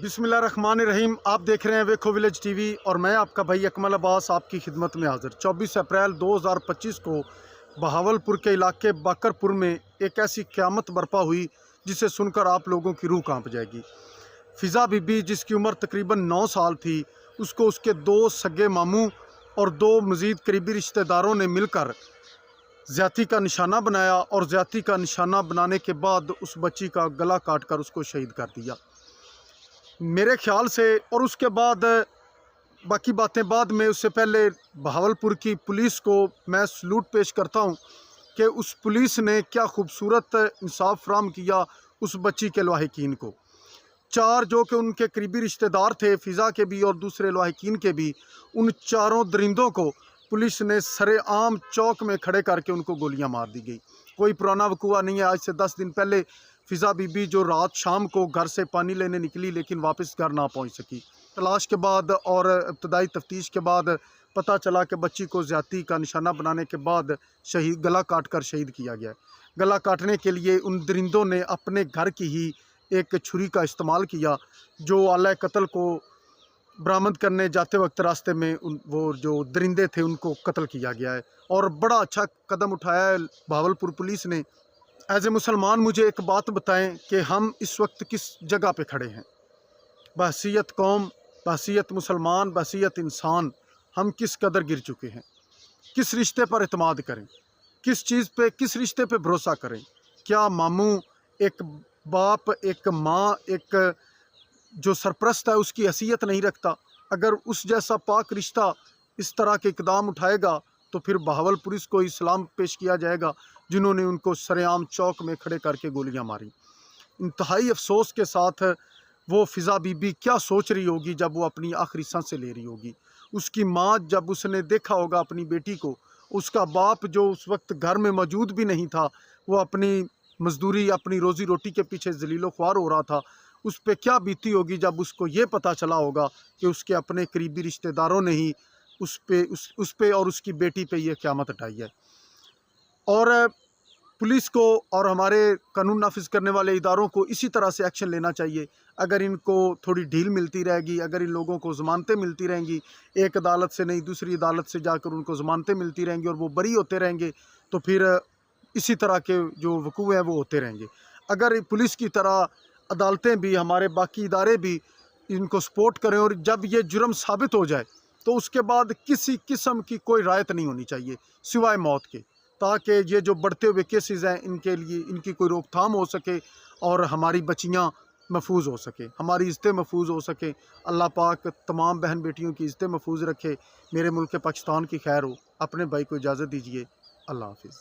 बिस्मिल्लाहिर्रहमानिर्रहीम। आप देख रहे हैं वेखो विलेज टीवी और मैं आपका भाई अकमल अब्बास आपकी खिदमत में हाज़िर। 24 अप्रैल 2025 को बहावलपुर के इलाके बाकरपुर में एक ऐसी क़यामत बर्पा हुई जिसे सुनकर आप लोगों की रूह कांप जाएगी। फ़िज़ा बीबी, जिसकी उम्र तकरीबन 9 साल थी, उसको उसके 2 सगे मामू और 2 मज़ीद करीबी रिश्तेदारों ने मिलकर ज़्यादती का निशाना बनाया और ज़्यादती का निशाना बनाने के बाद उस बच्ची का गला काट कर उसको शहीद कर दिया। मेरे ख़्याल से और उसके बाद बाकी बातें बाद में, उससे पहले बहावलपुर की पुलिस को मैं सलूट पेश करता हूं कि उस पुलिस ने क्या खूबसूरत इंसाफ फराहम किया उस बच्ची के लवाहिकीन को। 4 जो कि उनके करीबी रिश्तेदार थे, फ़िज़ा के भी और दूसरे लवाहिकीन के भी, उन चारों दरिंदों को पुलिस ने सरेआम चौक में खड़े करके उनको गोलियां मार दी गई। कोई पुराना वकूआ नहीं है। आज से 10 दिन पहले फ़िज़ा बीबी जो रात शाम को घर से पानी लेने निकली लेकिन वापस घर ना पहुंच सकी। तलाश के बाद और इब्तदाई तफ्तीश के बाद पता चला कि बच्ची को ज़्यादती का निशाना बनाने के बाद गला काट कर शहीद किया गया। गला काटने के लिए उन दरिंदों ने अपने घर की ही एक छुरी का इस्तेमाल किया, जो आला कत्ल को बरामद करने जाते वक्त रास्ते में वो जो दरिंदे थे उनको कत्ल किया गया है। और बड़ा अच्छा कदम उठाया है बहावलपुर पुलिस ने। एज ए मुसलमान मुझे एक बात बताएं कि हम इस वक्त किस जगह पे खड़े हैं। बहसीयत कौम, बहसीयत मुसलमान, बहसीयत इंसान हम किस कदर गिर चुके हैं। किस रिश्ते पर एतमाद करें, किस चीज़ पे, किस रिश्ते पे भरोसा करें। क्या मामू, एक बाप, एक माँ, एक जो सरपरस्त है उसकी हैसियत नहीं रखता? अगर उस जैसा पाक रिश्ता इस तरह के इकदाम उठाएगा तो फिर बहावलपुर को इस्लाम पेश किया जाएगा जिन्होंने उनको सरेआम चौक में खड़े करके गोलियां मारी। इंतहाई अफसोस के साथ वो फ़िज़ा बीबी क्या सोच रही होगी जब वो अपनी आखिरी सांसें ले रही होगी। उसकी माँ जब उसने देखा होगा अपनी बेटी को, उसका बाप जो उस वक्त घर में मौजूद भी नहीं था, वो अपनी मजदूरी, अपनी रोज़ी रोटी के पीछे ज़लीलो ख्वार हो रहा था, उस पर क्या बीती होगी जब उसको ये पता चला होगा कि उसके अपने करीबी रिश्तेदारों ने ही उस पे और उसकी बेटी पे ये क़यामत ढाई है। और पुलिस को और हमारे कानून नाफिज करने वाले इदारों को इसी तरह से एक्शन लेना चाहिए। अगर इनको थोड़ी ढील मिलती रहेगी, अगर इन लोगों को ज़मानतें मिलती रहेंगी, एक अदालत से नहीं दूसरी अदालत से जाकर उनको ज़मानतें मिलती रहेंगी और वो बरी होते रहेंगे, तो फिर इसी तरह के जो वकूए हैं वो होते रहेंगे। अगर पुलिस की तरह अदालतें भी, हमारे बाकी इदारे भी इनको सपोर्ट करें और जब ये जुर्म साबित हो जाए तो उसके बाद किसी किस्म की कोई रायत नहीं होनी चाहिए सिवाय मौत के, ताकि ये जो बढ़ते हुए केसेस हैं इनके लिए इनकी कोई रोकथाम हो सके और हमारी बच्चियाँ महफूज हो सके, हमारी इज़्ज़तें महफूज हो सके। अल्लाह पाक तमाम बहन बेटियों की इज़्ज़तें महफूज रखे। मेरे मुल्क पाकिस्तान की खैर हो। अपने भाई को इजाज़त दीजिए। अल्लाह हाफिज़।